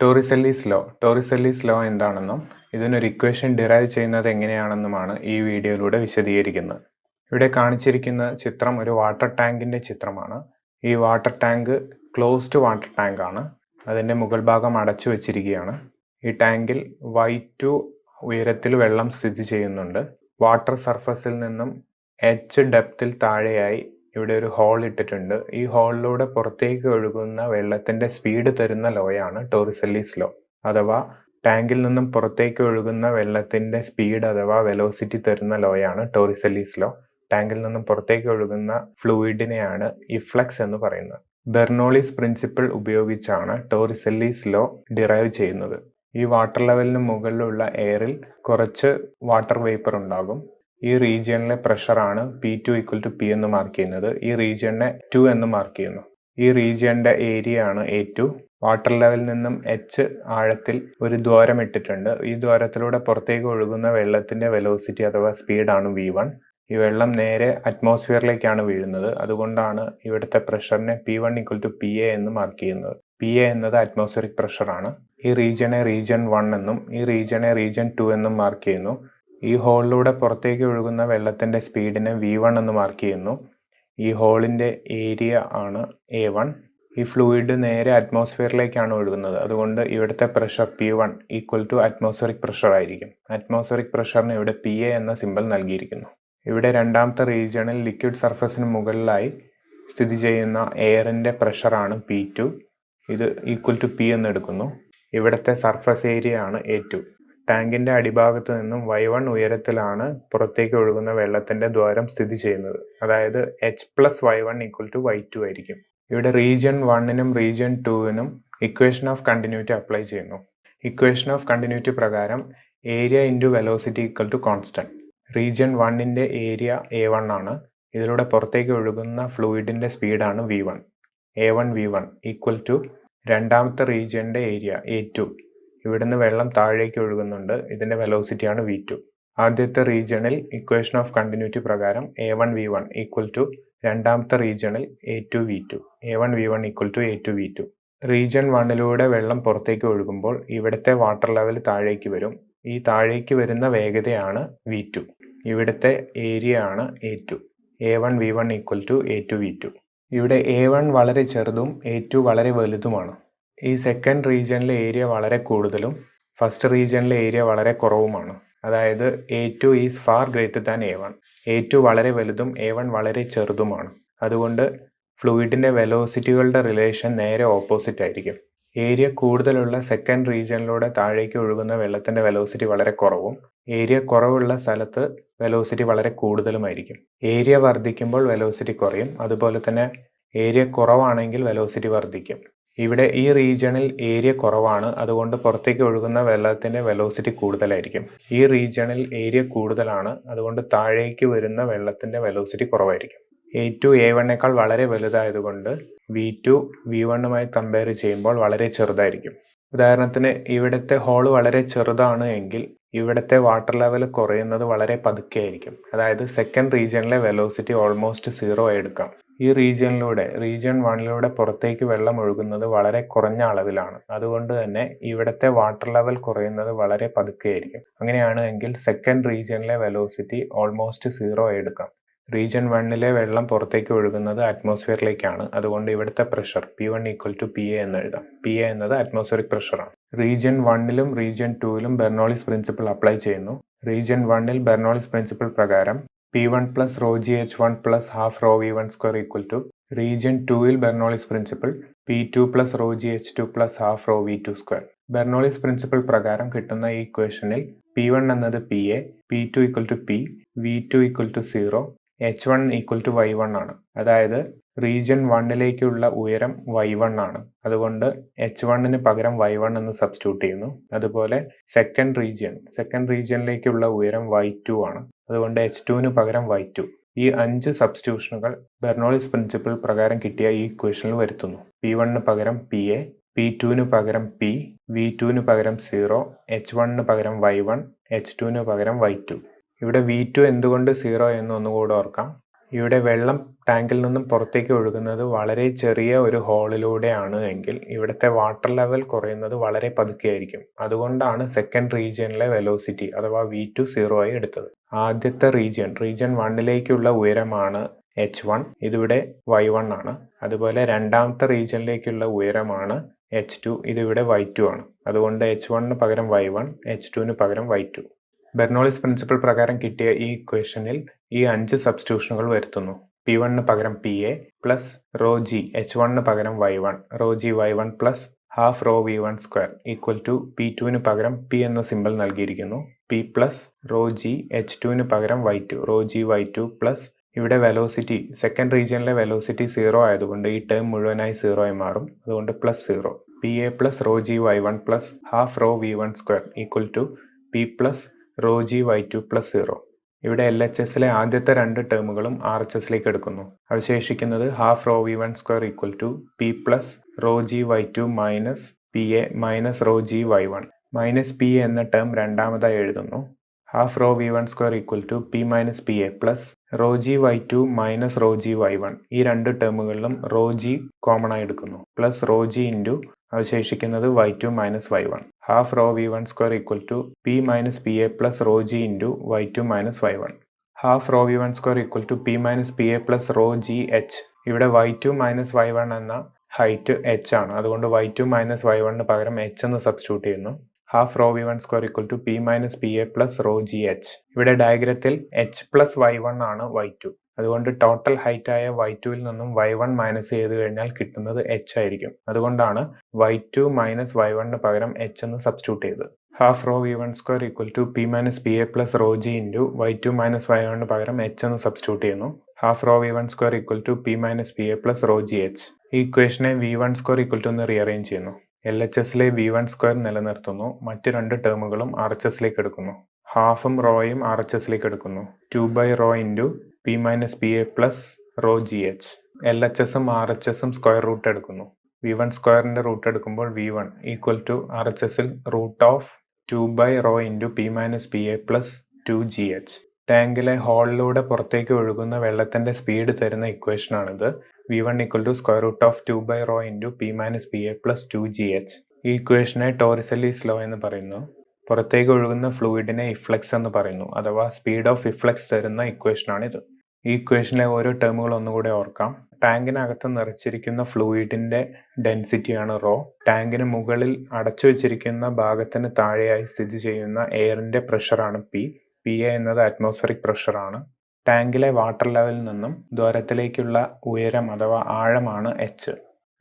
ടോറിസെല്ലിസ് law എന്താണെന്നും ഇതിനൊരു equation derive ചെയ്യുന്നത് എങ്ങനെയാണെന്നുമാണ് ഈ വീഡിയോയിലൂടെ വിശദീകരിക്കുന്നത്. ഇവിടെ കാണിച്ചിരിക്കുന്ന ചിത്രം ഒരു വാട്ടർ ടാങ്കിൻ്റെ ചിത്രമാണ്. ഈ water tank closed water tank ആണ്. അതിൻ്റെ മുകൾ ഭാഗം അടച്ചു വെച്ചിരിക്കുകയാണ്. ഈ ടാങ്കിൽ y2 ഉയരത്തിൽ വെള്ളം സ്ഥിതി ചെയ്യുന്നുണ്ട്. വാട്ടർ സർഫസിൽ നിന്നും h ഡെപ്തിൽ താഴെയായി ഇവിടെ ഒരു ഹോൾ ഇട്ടിട്ടുണ്ട്. ഈ ഹോളിലൂടെ പുറത്തേക്ക് ഒഴുകുന്ന വെള്ളത്തിന്റെ സ്പീഡ് തരുന്ന ലോയാണ് ടോറിസെല്ലിസ് ലോ. അഥവാ ടാങ്കിൽ നിന്നും പുറത്തേക്ക് ഒഴുകുന്ന വെള്ളത്തിന്റെ സ്പീഡ് അഥവാ വെലോസിറ്റി തരുന്ന ലോയാണ് ടോറിസെല്ലിസ് ലോ. ടാങ്കിൽ നിന്നും പുറത്തേക്ക് ഒഴുകുന്ന ഫ്ലൂയിഡിനെയാണ് ഇഫ്ലക്സ് എന്ന് പറയുന്നത്. ബെർണോളിസ് പ്രിൻസിപ്പിൾ ഉപയോഗിച്ചാണ് ടോറിസെല്ലിസ് ലോ ഡിറൈവ് ചെയ്യുന്നത്. ഈ വാട്ടർ ലെവലിന് മുകളിലുള്ള എയറിൽ കുറച്ച് വാട്ടർ വേപ്പർ ഉണ്ടാകും. ഈ റീജിയണിലെ പ്രഷറാണ് P2 = P എന്ന് മാർക്ക് ചെയ്യുന്നത്. ഈ റീജിയണിനെ 2 എന്ന് മാർക്ക് ചെയ്യുന്നു. ഈ റീജിയന്റെ ഏരിയ ആണ് A2. വാട്ടർ ലെവലിൽ നിന്നും h ആഴത്തിൽ ഒരു ദ്വാരം ഇട്ടിട്ടുണ്ട്. ഈ ദ്വാരത്തിലൂടെ പുറത്തേക്ക് ഒഴുകുന്ന വെള്ളത്തിന്റെ വെലോസിറ്റി അഥവാ സ്പീഡാണ് V1. ഈ വെള്ളം നേരെ അറ്റ്മോസ്ഫിയറിലേക്കാണ് വീഴുന്നത്. അതുകൊണ്ടാണ് ഇവിടുത്തെ പ്രഷറിനെ P1 = PA എന്ന് മാർക്ക് ചെയ്യുന്നത്. PA എന്നത് അറ്റ്മോസ്ഫിയറിക് പ്രഷറാണ്. ഈ റീജിയനെ റീജിയൻ 1 എന്നും ഈ റീജിയനെ റീജിയൻ 2 എന്നും മാർക്ക് ചെയ്യുന്നു. ഈ ഹോളിലൂടെ പുറത്തേക്ക് ഒഴുകുന്ന വെള്ളത്തിന്റെ സ്പീഡിനെ V1 എന്ന് മാർക്ക് ചെയ്യുന്നു. ഈ ഹോളിന്റെ ഏരിയ ആണ് A1. ഈ ഫ്ലൂയിഡ് നേരെ അറ്റ്മോസ്ഫിയറിലേക്കാണ് ഒഴുകുന്നത്. അതുകൊണ്ട് ഇവിടുത്തെ പ്രഷർ P1 = അറ്റ്മോസ്ഫിയറിക് പ്രഷർ ആയിരിക്കും. അറ്റ്മോസ്ഫിയറിക് പ്രഷറിന് ഇവിടെ PA എന്ന സിമ്പൽ നൽകിയിരിക്കുന്നു. ഇവിടെ രണ്ടാമത്തെ റീജിയണിൽ ലിക്വിഡ് സർഫസിന് മുകളിലായി സ്ഥിതി ചെയ്യുന്ന എയറിന്റെ പ്രഷറാണ് P2. ഇത് = P എന്ന് എടുക്കുന്നു. ഇവിടുത്തെ സർഫസ് ഏരിയ ആണ് A2. ടാങ്കിന്റെ അടിഭാഗത്ത് നിന്നും y1 ഉയരത്തിലാണ് പുറത്തേക്ക് ഒഴുകുന്ന വെള്ളത്തിന്റെ ദ്വാരം സ്ഥിതി ചെയ്യുന്നത്. അതായത് h+y1 = y2 ആയിരിക്കും. ഇവിടെ റീജിയൻ 1നും റീജിയൻ 2നും ഇക്വേഷൻ ഓഫ് കണ്ടിന്യൂറ്റി അപ്ലൈ ചെയ്യുന്നു. ഇക്വേഷൻ ഓഫ് കണ്ടിന്യൂറ്റി പ്രകാരം area into velocity = constant. Region 1ന്റെ ഏരിയ A1 ആണ്. ഇതിലൂടെ പുറത്തേക്ക് ഒഴുകുന്ന ഫ്ലൂയിഡിന്റെ സ്പീഡാണ് V1. A1 V1 = രണ്ടാമത്തെ റീജിയന്റെ ഏരിയ A2. ഇവിടുന്ന് വെള്ളം താഴേക്ക് ഒഴുകുന്നുണ്ട്. ഇതിന്റെ വെലോസിറ്റിയാണ് V2. ആദ്യത്തെ റീജിയണിൽ ഇക്വേഷൻ ഓഫ് കണ്ടിന്യൂറ്റി പ്രകാരം A1 V1 = രണ്ടാമത്തെ റീജിയണിൽ A2 V2. A1 V1 = A2 V2. Region 1ലൂടെ വെള്ളം പുറത്തേക്ക് ഒഴുകുമ്പോൾ ഇവിടുത്തെ വാട്ടർ ലെവൽ താഴേക്ക് വരും. ഈ താഴേക്ക് വരുന്ന വേഗതയാണ് V2. ഇവിടുത്തെ ഏരിയ ആണ് A2. A1 V1 = A2 V2. ഇവിടെ A1 വളരെ ചെറുതും A2 വളരെ വലുതുമാണ്. ഈ സെക്കൻഡ് റീജിയനിലെ ഏരിയ വളരെ കൂടുതലും ഫസ്റ്റ് റീജിയനിലെ ഏരിയ വളരെ കുറവുമാണ്. അതായത് A2 is far greater than A1. A2 വളരെ വലുതും A1 വളരെ ചെറുതുമാണ്. അതുകൊണ്ട് ഫ്ലൂയിഡിന്റെ വെലോസിറ്റികളുടെ റിലേഷൻ നേരെ ഓപ്പോസിറ്റ് ആയിരിക്കും. ഏരിയ കൂടുതലുള്ള സെക്കൻഡ് റീജിയനിലൂടെ താഴേക്ക് ഒഴുകുന്ന വെള്ളത്തിന്റെ വെലോസിറ്റി വളരെ കുറവും ഏരിയ കുറവുള്ള സ്ഥലത്ത് വെലോസിറ്റി വളരെ കൂടുതലുമായിരിക്കും. ഏരിയ വർദ്ധിക്കുമ്പോൾ വെലോസിറ്റി കുറയും. അതുപോലെ തന്നെ ഏരിയ കുറവാണെങ്കിൽ വെലോസിറ്റി വർദ്ധിക്കും. ഇവിടെ ഈ റീജിയണിൽ ഏരിയ കുറവാണ്. അതുകൊണ്ട് പുറത്തേക്ക് ഒഴുകുന്ന വെള്ളത്തിന്റെ വെലോസിറ്റി കൂടുതലായിരിക്കും. ഈ റീജിയണിൽ ഏരിയ കൂടുതലാണ്. അതുകൊണ്ട് താഴേക്ക് വരുന്ന വെള്ളത്തിന്റെ വെലോസിറ്റി കുറവായിരിക്കും. A2 A1നേക്കാൾ വളരെ വലുതായതുകൊണ്ട് V2 V1മായി കമ്പയർ ചെയ്യുമ്പോൾ വളരെ ചെറുതായിരിക്കും. ഉദാഹരണത്തിന് ഇവിടുത്തെ ഹോൾ വളരെ ചെറുതാണ് എങ്കിൽ ഇവിടുത്തെ വാട്ടർ ലെവൽ കുറയുന്നത് വളരെ പതുക്കെ ആയിരിക്കും. അതായത് സെക്കൻഡ് റീജിയനിലെ വെലോസിറ്റി ഓൾമോസ്റ്റ് 0 ആയി എടുക്കാം. ഈ റീജിയൻ 1ലൂടെ പുറത്തേക്ക് വെള്ളം ഒഴുകുന്നത് വളരെ കുറഞ്ഞ അളവിലാണ്. അതുകൊണ്ട് തന്നെ ഇവിടുത്തെ വാട്ടർ ലെവൽ കുറയുന്നത് വളരെ പതുക്കെ ആയിരിക്കും. അങ്ങനെയാണ് എങ്കിൽ സെക്കൻഡ് റീജിയനിലെ വെലോസിറ്റി ഓൾമോസ്റ്റ് 0 ആയി എടുക്കാം. റീജിയൻ 1ലെ വെള്ളം പുറത്തേക്ക് ഒഴുകുന്നത് അറ്റ്മോസ്ഫിയറിലേക്കാണ്. അതുകൊണ്ട് ഇവിടുത്തെ പ്രഷർ P1 = PA എന്ന് എഴുതാം. PA എന്നത് അറ്റ്മോസ്ഫിയറിക് പ്രഷറാണ്. റീജിയൻ 1ലും റീജിയൻ 2ലും ബെർണോളിസ് പ്രിൻസിപ്പിൾ അപ്ലൈ ചെയ്യുന്നു. റീജിയൻ 1ൽ ബെർണോളിസ് പ്രിൻസിപ്പിൾ പ്രകാരം P1 + ρgh1 + ½ ρv1² റീജിയൻ 2ൽ Bernoulli's principle P2 + ρgh2 + ½ ρv2². Bernoulli's principle പ്രകാരം കിട്ടുന്ന ഈ ഇക്വേഷനിൽ P1 എന്നത് PA, P2 = P, V2 = 0, H1 = Y1 ആണ്. അതായത് റീജിയൻ 1ലേക്കുള്ള ഉയരം Y1 ആണ്. അതുകൊണ്ട് H1ന് പകരം Y1 എന്ന് സബ്സ്റ്റിറ്റ്യൂട്ട് ചെയ്യുന്നു. അതുപോലെ സെക്കൻഡ് റീജിയനിലേക്കുള്ള ഉയരം Y2 ആണ്. അതുകൊണ്ട് H2ന് പകരം Y2. ഈ 5 സബ്സ്റ്റിറ്റ്യൂഷനുകൾ ബെർണോളിസ് പ്രിൻസിപ്പിൾ പ്രകാരം കിട്ടിയ ഈ ഇക്വേഷനിൽ വരുത്തുന്നു. P1ന് പകരം PA, P2ന് പകരം P, V2ന് പകരം 0, H1ന് പകരം Y1, H2ന് പകരം Y2. ഇവിടെ V2 എന്തുകൊണ്ട് 0 എന്ന് ഒന്നുകൂടെ ഓർക്കാം. ഇവിടെ വെള്ളം ടാങ്കിൽ നിന്നും പുറത്തേക്ക് ഒഴുകുന്നത് വളരെ ചെറിയ ഒരു ഹോളിലൂടെയാണ് എങ്കിൽ ഇവിടുത്തെ വാട്ടർ ലെവൽ കുറയുന്നത് വളരെ പതുക്കെയായിരിക്കും. അതുകൊണ്ടാണ് സെക്കൻഡ് റീജിയനിലെ വെലോസിറ്റി അഥവാ V2 0 ആയി എടുത്തത്. ആദ്യത്തെ റീജിയൻ 1ലേക്കുള്ള ഉയരമാണ് h1, ഇതിവിടെ y1 ആണ്. അതുപോലെ രണ്ടാമത്തെ റീജിയനിലേക്കുള്ള ഉയരമാണ് h2, ഇതിവിടെ y2 ആണ്. അതുകൊണ്ട് h1 പകരം y1, h2 പകരം y2. ബെർണോളിസ് പ്രിൻസിപ്പിൾ പ്രകാരം കിട്ടിയ ഈ ഇക്വേഷനിൽ ഈ 5 സബ്സ്റ്റിറ്റ്യൂഷനുകൾ വരുത്തുന്നു. P1 പകരം PA plus rho G H1 പകരം Y1, rho g Y1 plus half rho V1 square equal to P2 പകരം P എന്ന സിമ്പിൾ നൽകിയിരിക്കുന്നു. P plus rho G H2 പകരം Y2, rho g Y2 plus ഇവിടെ വെലോസിറ്റി സെക്കൻഡ് റീജിയനിലെ velocity 0 ആയതുകൊണ്ട് ഈ term മുഴുവനായി 0 ആയി മാറും. അതുകൊണ്ട് plus 0. PA plus rho g Y1 plus half rho V1 square equal to P plus rho g Y2 plus 0. ഇവിടെ LHSലെ ആദ്യത്തെ 2 ടേമുകളും RHSലേക്ക് എടുക്കുന്നു. അവശേഷിക്കുന്നത് half rho V1 square equal to P plus rho g Y2 minus PA minus rho g Y1. Minus PA എന്ന term രണ്ടാമതായി എഴുതുന്നു. Half rho V1 square equal to P minus PA plus rho g Y2 minus rho g Y1. ഈ 2 ടേമുകളിലും raw G common ആയി എടുക്കുന്നു. Plus rho g into അവശേഷിക്കുന്നത് Y2 minus Y1. Half rho V1 square equal to P minus PA plus rho g into Y2 minus Y1. Half rho V1 square equal to P minus PA plus rho g H. ഇവിടെ Y2 minus Y1 എന്ന height H ആണ്. അതുകൊണ്ട് Y2 minus Y1 പകരം H എന്ന് substitute ചെയ്യുന്നു. Half rho V1 square equal to P minus PA plus rho g H. ഇവിടെ ഡയഗ്രത്തിൽ H plus Y1 ആണ് Y2. അതുകൊണ്ട് ടോട്ടൽ ഹൈറ്റ് ആയ Y2ൽ നിന്നും Y1 മൈനസ് ചെയ്ത് കഴിഞ്ഞാൽ കിട്ടുന്നത് H ആയിരിക്കും. അതുകൊണ്ടാണ് Y2 മൈനസ് Y1 പകരം H എന്ന് സബ്സ്റ്റിറ്റ്യൂട്ട് ചെയ്തത്. Half rho V1 square equal to P minus PA plus rho g into Y2 minus Y1 പകരം H എന്ന് സബ്സ്റ്റിറ്റ്യൂട്ട് ചെയ്യുന്നു. Half rho V1 square equal to P minus PA plus rho g H. ഈ ഇക്വേഷനെ V1 square equal to എന്ന് rearrange ചെയ്യുന്നു. LHSലെ V1 square നിലനിർത്തുന്നു. മറ്റ് 2 ടേമുകളും RHSലേക്ക് എടുക്കുന്നു. ഹാഫും റോയും RHSലേക്ക് എടുക്കുന്നു. 2 rho into P minus PA plus rho g H. LHSും RHSും സ്ക്വയർ റൂട്ട് എടുക്കുന്നു. V1 സ്ക്വയറിന്റെ റൂട്ട് എടുക്കുമ്പോൾ V1 ഈക്വൽ ടു RHSൽ root of 2 rho into P minus PA plus 2GH. ടാങ്കിലെ ഹോളിലൂടെ പുറത്തേക്ക് ഒഴുകുന്ന വെള്ളത്തിന്റെ സ്പീഡ് തരുന്ന ഇക്വേഷനാണിത്. V1 equal to square root of 2 rho into P minus PA plus 2GH. ഈ ഇക്വേഷനെ ടോറിസെല്ലിസ് ലോ എന്ന് പറയുന്നു. പുറത്തേക്ക് ഒഴുകുന്ന ഫ്ലൂയിഡിനെ ഇഫ്ലക്സ് എന്ന് പറയുന്നു. അഥവാ സ്പീഡ് ഓഫ് ഇഫ്ലക്സ് തരുന്ന ഇക്വേഷനാണിത്. ഈ ഇക്വേഷനിലെ ഓരോ ടേമുകൾ ഒന്നുകൂടെ ഓർക്കാം. ടാങ്കിനകത്ത് നിറച്ചിരിക്കുന്ന ഫ്ലൂയിഡിന്റെ ഡെൻസിറ്റിയാണ് റോ. ടാങ്കിന് മുകളിൽ അടച്ചു വെച്ചിരിക്കുന്ന ഭാഗത്തിന് താഴെയായി സ്ഥിതി ചെയ്യുന്ന എയറിന്റെ പ്രഷറാണ് P. PA എന്നത് അറ്റ്മോസ്ഫറിക് പ്രഷറാണ്. ടാങ്കിലെ വാട്ടർ ലെവലിൽ നിന്നും ദ്വാരത്തിലേക്കുള്ള ഉയരം അഥവാ ആഴമാണ് H.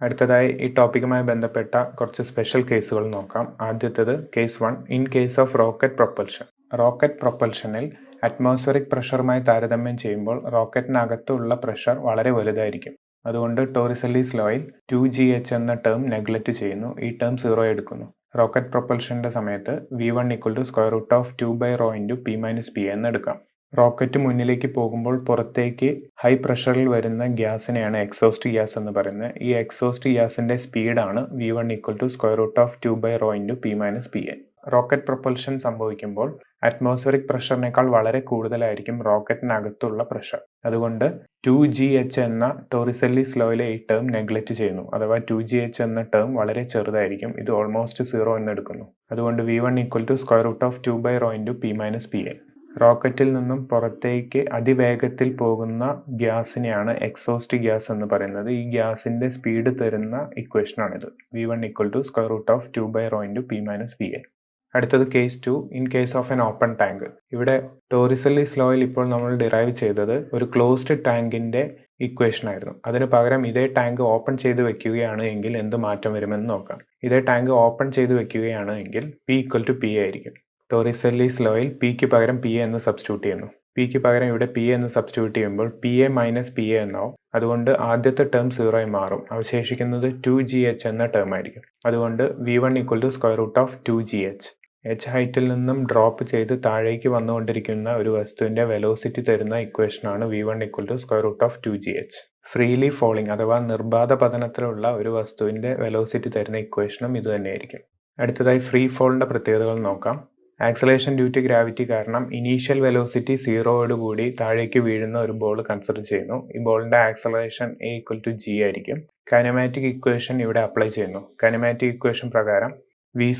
അടുത്തതായി ഈ ടോപ്പിക്കുമായി ബന്ധപ്പെട്ട കുറച്ച് സ്പെഷ്യൽ കേസുകൾ നോക്കാം. ആദ്യത്തേത് case 1. In case of rocket propulsion. Rocket പ്രൊപ്പൽഷനിൽ അറ്റ്മോസ്ഫറിക് പ്രഷറുമായി താരതമ്യം ചെയ്യുമ്പോൾ റോക്കറ്റിനകത്തുള്ള പ്രഷർ വളരെ വലുതായിരിക്കും. അതുകൊണ്ട് ടോറിസെല്ലിസ് ലോയിൽ 2GH എന്ന ടേം നെഗ്ലക്റ്റ് ചെയ്യുന്നു. ഈ ടേം 0 എടുക്കുന്നു. റോക്കറ്റ് പ്രൊപ്പൽഷന്റെ സമയത്ത് V1 equal to square root of 2 rho into P minus PA എന്ന് എടുക്കാം. റോക്കറ്റ് മുന്നിലേക്ക് പോകുമ്പോൾ പുറത്തേക്ക് ഹൈ പ്രഷറിൽ വരുന്ന ഗ്യാസിനെയാണ് എക്സോസ്റ്റ് ഗ്യാസ് എന്ന് പറയുന്നത്. ഈ എക്സോസ്റ്റ് ഗ്യാസിന്റെ സ്പീഡാണ് V1 equal to square root of 2 rho into P minus PA. Rocket propulsion സംഭവിക്കുമ്പോൾ അറ്റ്മോസ്ഫറിക് പ്രഷറിനേക്കാൾ വളരെ കൂടുതലായിരിക്കും റോക്കറ്റിനകത്തുള്ള പ്രഷർ. അതുകൊണ്ട് 2GH എന്ന ടോറിസെല്ലിസ് ലോയിലെ ഈ ടേം നെഗ്ലക്റ്റ് ചെയ്യുന്നു. അഥവാ 2GH എന്ന ടേം വളരെ ചെറുതായിരിക്കും. ഇത് ഓൾമോസ്റ്റ് 0 എന്ന് എടുക്കുന്നു. അതുകൊണ്ട് V1 equal to square root of 2 rho into P minus PA. റോക്കറ്റിൽ നിന്നും പുറത്തേക്ക് അതിവേഗത്തിൽ പോകുന്ന ഗ്യാസിനെയാണ് എക്സോസ്റ്റ് ഗ്യാസ് എന്ന് പറയുന്നത്. ഈ ഗ്യാസിന്റെ സ്പീഡ് തരുന്ന ഇക്വേഷനാണിത്. V1 equal to square root of 2 rho into P minus PA. അടുത്തത് case 2. In case of an open tank. ഇവിടെ ടോറിസെല്ലിസ് ലോയിൽ ഇപ്പോൾ നമ്മൾ ഡിറൈവ് ചെയ്തത് ഒരു ക്ലോസ്ഡ് ടാങ്കിന്റെ ഇക്വേഷൻ ആയിരുന്നു. അതിന് പകരം ഇതേ ടാങ്ക് ഓപ്പൺ ചെയ്ത് വെക്കുകയാണ് എങ്കിൽ എന്ത് മാറ്റം വരുമെന്ന് നോക്കാം. ഇതേ ടാങ്ക് ഓപ്പൺ ചെയ്ത് വെക്കുകയാണ് എങ്കിൽ P ഈക്വൽ ടു PA ആയിരിക്കും. ടോറിസെല്ലിസ് ലോയിൽ Pക്ക് പകരം PA എന്ന് സബ്സ്റ്റിറ്റ്യൂട്ട് ചെയ്യുന്നു. Pക്ക് പകരം ഇവിടെ PA എന്ന് സബ്സ്റ്റിറ്റ്യൂട്ട് ചെയ്യുമ്പോൾ PA മൈനസ് PA എന്നാവും. അതുകൊണ്ട് ആദ്യത്തെ ടേം 0 ആയി മാറും. അവശേഷിക്കുന്നത് 2GH എന്ന ടേം ആയിരിക്കും. അതുകൊണ്ട് V1 equal to square root of 2GH. H ഹൈറ്റിൽ നിന്നും ഡ്രോപ്പ് ചെയ്ത് താഴേക്ക് വന്നുകൊണ്ടിരിക്കുന്ന ഒരു വസ്തുവിന്റെ വെലോസിറ്റി തരുന്ന ഇക്വേഷനാണ് V1 equal to square root of 2GH. Freely falling അഥവാ നിർബാധ പതനത്തിലുള്ള ഒരു വസ്തുവിന്റെ വെലോസിറ്റി തരുന്ന ഇക്വേഷനും ഇത് തന്നെയായിരിക്കും. അടുത്തതായി ഫ്രീ ഫോളിന്റെ പ്രത്യേകതകൾ നോക്കാം. ആക്സലേഷൻ ഡ്യൂ ടു ഗ്രാവിറ്റി കാരണം ഇനീഷ്യൽ വെലോസിറ്റി 0 കൂടി താഴേക്ക് വീഴുന്ന ഒരു ബോൾ കൺസിഡർ ചെയ്യുന്നു. ഈ ബോളിന്റെ ആക്സലറേഷൻ A=g ആയിരിക്കും. കൈനമാറ്റിക് ഇക്വേഷൻ ഇവിടെ അപ്ലൈ ചെയ്യുന്നു. കൈനമാറ്റിക് ഇക്വേഷൻ പ്രകാരം v²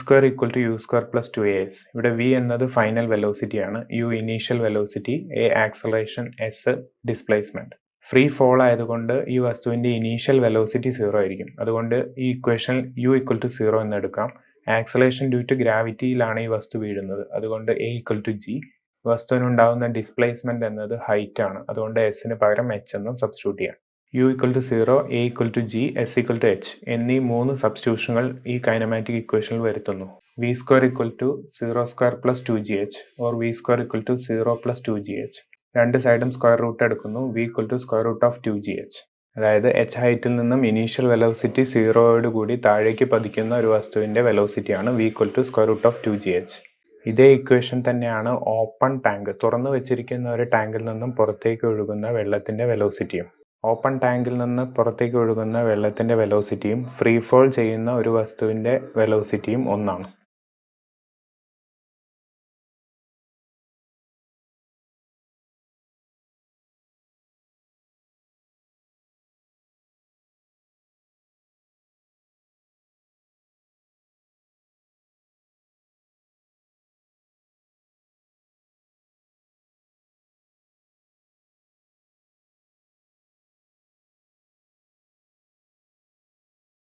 = u² + 2as. ഇവിടെ v എന്നത് ഫൈനൽ വെലോസിറ്റി ആണ്, u initial velocity, a acceleration, s displacement. Free fall ആയതുകൊണ്ട് ഈ വസ്തുവിന്റെ ഇനീഷ്യൽ വെലോസിറ്റി 0 ആയിരിക്കും. അതുകൊണ്ട് ഈ ഇക്വേഷൻ u=0 എന്ന് എടുക്കാം. ആക്സലേഷൻ ഡ്യൂ ടു ഗ്രാവിറ്റിയിലാണ് ഈ വസ്തു വീഴുന്നത്, അതുകൊണ്ട് A=g. വസ്തുവിനുണ്ടാകുന്ന ഡിസ്പ്ലേസ്മെന്റ് എന്നത് ഹൈറ്റ് ആണ്, അതുകൊണ്ട് എസിന് പകരം h എന്നും സബ്സ്റ്റിറ്റ്യൂട്ട് ചെയ്യാം. u=0, A=g, s=h എന്നീ 3 സബ്സ്റ്റിറ്റ്യൂഷനുകൾ ഈ കൈനമാറ്റിക് ഇക്വേഷനിൽ വരുത്തുന്നു. v² = 0² + 2gh or v² = 0 + 2gh. രണ്ട് സൈഡും സ്ക്വയർ റൂട്ട് എടുക്കുന്നു. v = √2gh. അതായത് h ഹൈറ്റിൽ നിന്നും ഇനീഷ്യൽ വെലോസിറ്റി 0 കൂടി താഴേക്ക് പതിക്കുന്ന ഒരു വസ്തുവിന്റെ വെലോസിറ്റിയാണ് v √2gh. ഇതേ ഇക്വേഷൻ തന്നെയാണ് ഓപ്പൺ ടാങ്ക്, തുറന്നു വെച്ചിരിക്കുന്ന ഒരു ടാങ്കിൽ നിന്നും പുറത്തേക്ക് ഒഴുകുന്ന വെള്ളത്തിന്റെ വെലോസിറ്റിയും. ഓപ്പൺ ടാങ്കിൽ നിന്ന് പുറത്തേക്ക് ഒഴുകുന്ന വെള്ളത്തിന്റെ വെലോസിറ്റിയും ഫ്രീ ഫോൾ ചെയ്യുന്ന ഒരു വസ്തുവിന്റെ വെലോസിറ്റിയും ഒന്നാണ്.